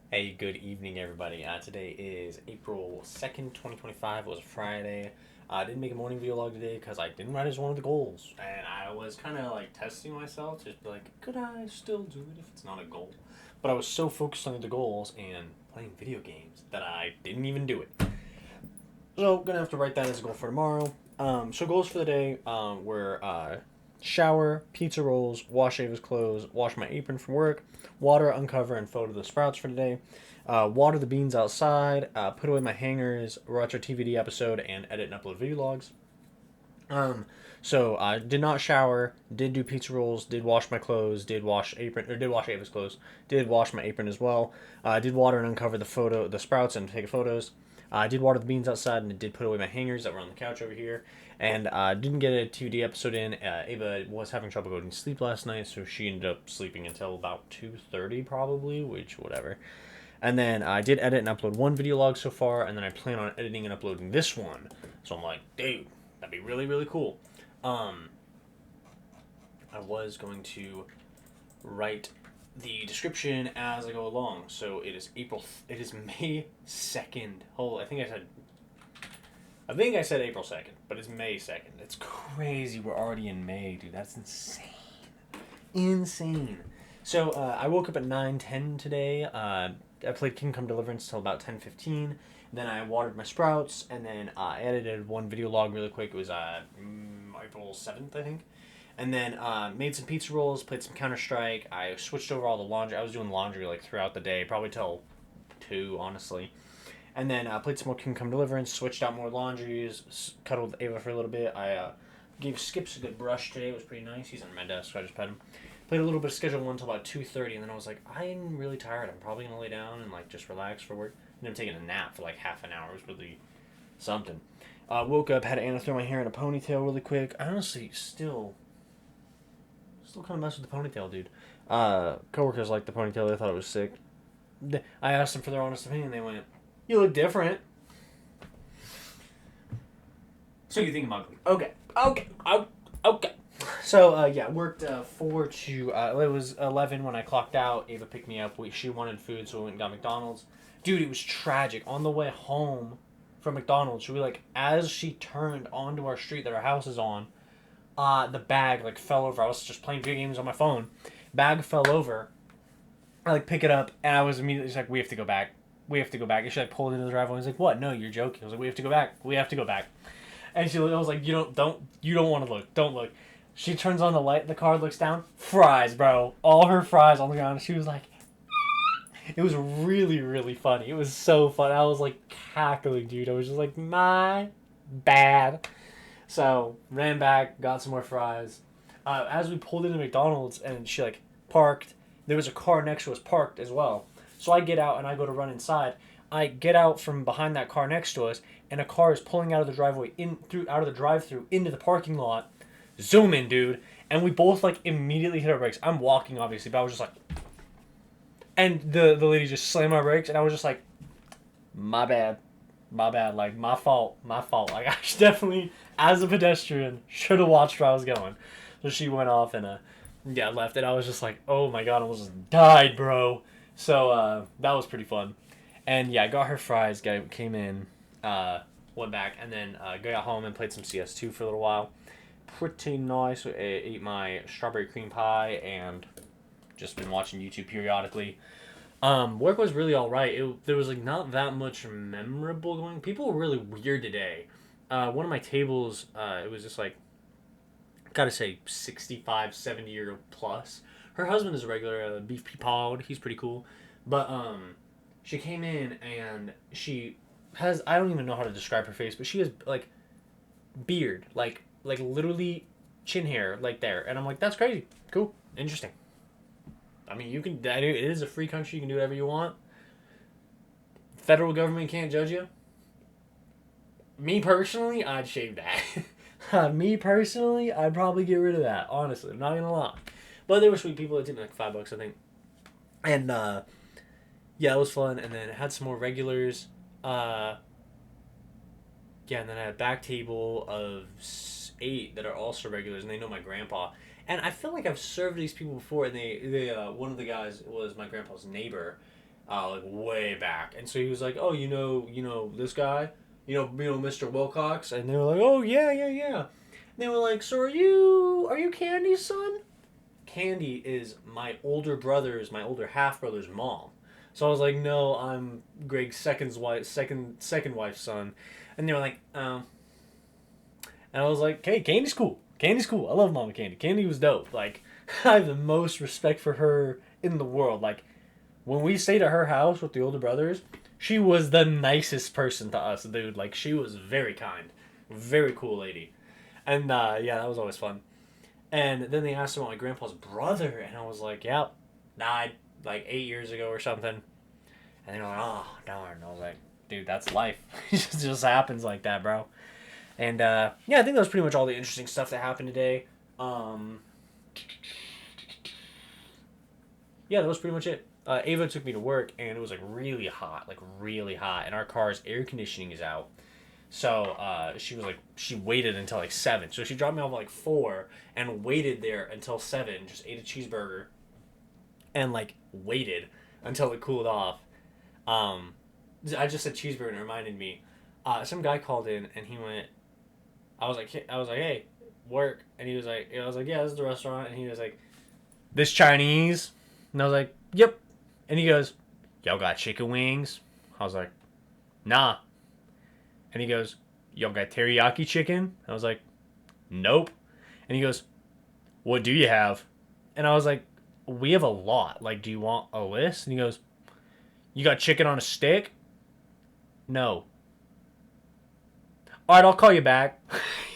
Hey, good evening, everybody. Today is April 2nd, 2025. It was a Friday. I didn't make a morning video log today because I didn't write as one of the goals. And I was kind of like testing myself, just be like, could I still do it if it's not a goal? But I was so focused on the goals and playing video games that I didn't even do it. So, gonna have to write that as a goal for tomorrow. So goals for the day were shower, pizza rolls, wash Ava's clothes, wash my apron from work, water, uncover, and photo the sprouts for today. Water the beans outside, put away my hangers, watch our TVD episode, and edit and upload video logs. So I did not shower, did do pizza rolls, did wash my clothes, did wash apron or did wash Ava's clothes, did wash my apron as well. Did water and uncover the sprouts and take photos. I did water the beans outside and did put away my hangers that were on the couch over here. And didn't get a 2D episode in. Ava was having trouble going to sleep last night, so she ended up sleeping until about 2:30 probably, which whatever. And then I did edit and upload one video log so far, and then I plan on editing and uploading this one. So I'm like, dude, that'd be really, really cool. Um, I was going to write the description as I go along. So it is May 2nd. Oh, I think I said April 2nd, but it's May 2nd. It's crazy. We're already in May, dude. That's insane. Insane. So I woke up at 9:10 today. I played Kingdom Come Deliverance till about 10:15. Then I watered my sprouts, and then I edited one video log really quick. It was April 7th, I think. And then made some pizza rolls, played some Counter Strike. I switched over all the laundry. I was doing laundry like throughout the day, probably till 2, honestly. And then played some more Kingdom Come Deliverance, switched out more laundries, cuddled with Ava for a little bit. I gave Skips a good brush today. It was pretty nice. He's on my desk, so I just pet him. Played a little bit of Schedule 1 until about 2:30, and then I was like, I'm really tired. I'm probably going to lay down and like just relax for work. And I'm taking a nap for like half an hour. It was really something. Woke up, had Anna throw my hair in a ponytail really quick. I honestly still kind of mess with the ponytail, dude. Coworkers liked the ponytail. They thought it was sick. I asked them for their honest opinion. They went, "You look different." So you think I'm ugly? Okay. So yeah, worked 4 to it was 11 when I clocked out. Ava picked me up. She wanted food, so we went and got McDonald's. Dude, it was tragic. On the way home from McDonald's, she like as she turned onto our street that our house is on, the bag like fell over. I was just playing video games on my phone. Bag fell over. I like pick it up, and I was immediately just like, "We have to go back. We have to go back." And she like pulled into the driveway. I was like, "What? No, you're joking." I was like, "We have to go back. We have to go back." And she was like, you don't want to look. Don't look." She turns on the light. The car looks down. Fries, bro. All her fries on the ground. She was like, it was really, really funny. It was so fun. I was like cackling, dude. I was just like, my bad. So ran back, got some more fries. As we pulled into McDonald's and she like parked, there was a car next to us parked as well. So I get out and I go to run inside. I get out from behind that car next to us, and a car is pulling out of the driveway out of the drive-through into the parking lot. Zoom in, dude, and we both like immediately hit our brakes. I'm walking, obviously, but I was just like, and the lady just slammed my brakes, and I was just like, my bad, like my fault. Like I definitely, as a pedestrian, should have watched where I was going. So she went off and yeah, left, and I was just like, oh my god, I almost died, bro. So that was pretty fun. And yeah, I got her fries, came in, went back, and then got home and played some CS2 for a little while. Pretty nice. I ate my strawberry cream pie and just been watching YouTube periodically. Work was really alright. There was like not that much memorable going. People were really weird today. One of my tables, it was just like, gotta say, 65, 70-year plus. Her husband is a regular beef peapod. He's pretty cool. But she came in and she has, I don't even know how to describe her face, but she has like beard, like literally chin hair like there, and I'm like, that's crazy, cool, interesting. I mean, you can. It is a free country. You can do whatever you want. Federal government can't judge you. Me personally, I'd shave that. Me personally, I'd probably get rid of that. Honestly, I'm not gonna lie. But there were sweet people that did like $5, I think. And yeah, it was fun. And then had some more regulars. Yeah, and then I had a back table of 8 that are also regulars, and they know my grandpa. And I feel like I've served these people before, and they one of the guys was my grandpa's neighbor, like way back. And so he was like, oh, you know this guy, Mr. Wilcox, and they were like, oh yeah, yeah, yeah. And they were like, so are you Candy's son? Candy is my older half brother's mom. So I was like, no, I'm Greg's second wife's son. And they were like, oh. And I was like, hey, Candy's cool. Candy's cool. I love Mama Candy. Candy was dope. Like, I have the most respect for her in the world. Like, when we stayed at her house with the older brothers, she was the nicest person to us, dude. Like, she was very kind. Very cool lady. And, yeah, that was always fun. And then they asked about my grandpa's brother, and I was like, yep, died like 8 years ago or something. And they were like, oh, darn. I was like, dude, that's life. It just happens like that, bro. And, yeah, I think that was pretty much all the interesting stuff that happened today. Yeah, that was pretty much it. Ava took me to work, and it was, like, really hot. And our car's air conditioning is out. So, she waited until, like, 7. So she dropped me off at, like, 4 and waited there until 7, just ate a cheeseburger and, like, waited until it cooled off. I just said cheeseburger, and it reminded me. Some guy called in, and he went, I was like, hey, work. And he was like, I was like, yeah, this is the restaurant. And he was like, this Chinese? And I was like, yep. And he goes, y'all got chicken wings? I was like, nah. And he goes, y'all got teriyaki chicken? I was like, nope. And he goes, what do you have? And I was like, we have a lot. Like, do you want a list? And he goes, you got chicken on a stick? No. All right, I'll call you back.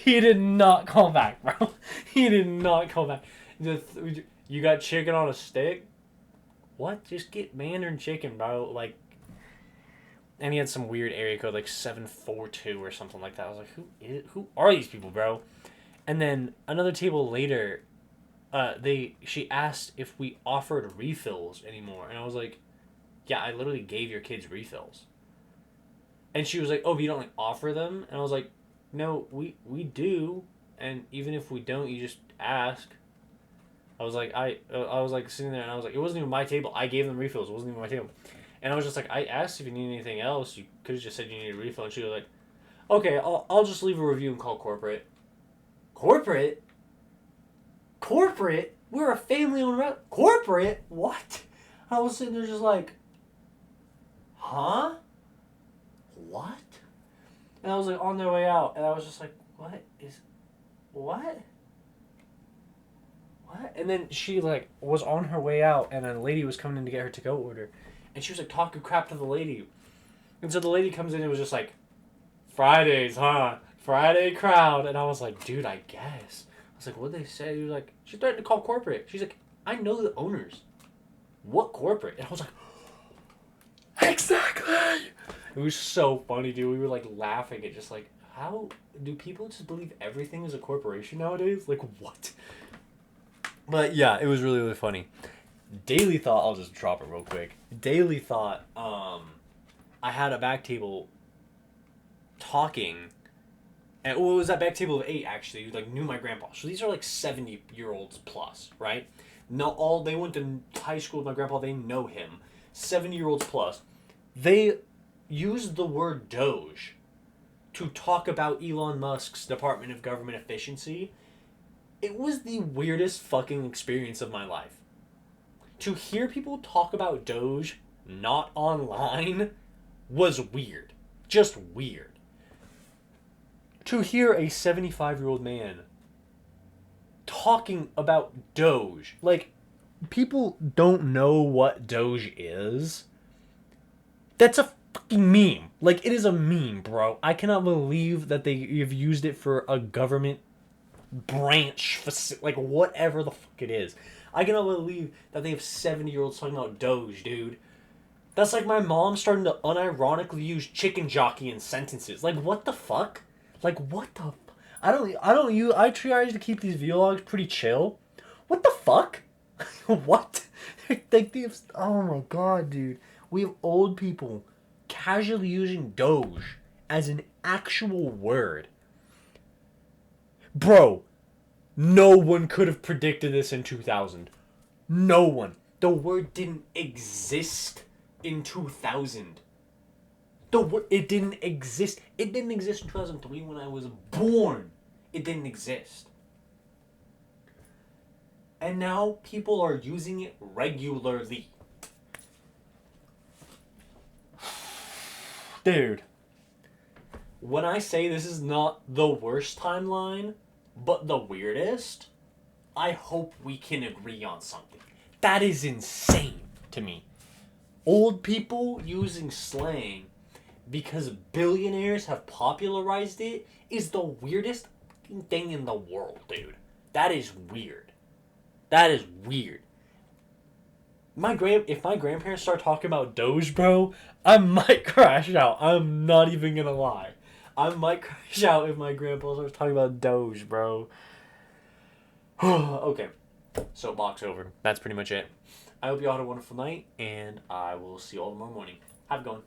He did not call back, bro. He did not call back. You got chicken on a stick? What? Just get Mandarin chicken, bro. Like, and he had some weird area code, like 742 or something like that. I was like, who are these people, bro? And then another table later, she asked if we offered refills anymore, and I was like, yeah, I literally gave your kids refills. And she was like, oh, but you don't, like, offer them? And I was like, no, we do. And even if we don't, you just ask. I was like, I was like sitting there, and I was like, it wasn't even my table. I gave them refills. It wasn't even my table. And I was just like, I asked if you need anything else. You could have just said you needed a refill. And she was like, okay, I'll just leave a review and call corporate. Corporate? Corporate? We're a family-owned restaurant. Corporate? What? I was sitting there just like, huh? What? And I was like on their way out, and I was just like, what? And then she, like, was on her way out, and a lady was coming in to get her to-go order, and she was like talking crap to the lady. And so the lady comes in and was just like, Fridays, huh? Friday crowd. And I was like, dude, I guess. I was like, what'd they say? He was like, she threatened to call corporate. She's like, I know the owners. What corporate? And I was like, exactly. It was so funny, dude. We were like laughing at just like, how do people just believe everything is a corporation nowadays? Like, what? But yeah, it was really, really funny. Daily thought, I'll just drop it real quick. Daily thought, I had a back table talking, and well, it was that back table of 8 actually, who, like, knew my grandpa. So these are like 70-year-olds plus, right? They went to high school with my grandpa, they know him. 70-year-olds plus. They used the word DOGE to talk about Elon Musk's Department of Government Efficiency. It was the weirdest fucking experience of my life. To hear people talk about DOGE not online was weird. Just weird. To hear a 75-year-old man talking about DOGE, like, people don't know what DOGE is. That's a fucking meme. Like, it is a meme, bro. I cannot believe that they have used it for a government branch, like, whatever the fuck it is. I cannot believe that they have 70-year-olds talking about DOGE, dude. That's like my mom starting to unironically use chicken jockey in sentences. Like, what the fuck? Like, what the? I try to keep these vlogs pretty chill. What the fuck? What? Like, oh my god, dude. We have old people casually using DOGE as an actual word. Bro, no one could have predicted this in 2000. No one. The word didn't exist in 2000. It didn't exist. It didn't exist in 2003 when I was born. It didn't exist. And now people are using it regularly. Dude. When I say this is not the worst timeline, but the weirdest, I hope we can agree on something. That is insane to me. Old people using slang because billionaires have popularized it is the weirdest thing in the world, dude. That is weird. That is weird. If my grandparents start talking about DOGE, bro, I might crash out. I'm not even gonna lie. I might crash out if my grandpa starts talking about DOGE, bro. Okay. Soapbox over. That's pretty much it. I hope you all had a wonderful night, and I will see you all tomorrow morning. Have a good one.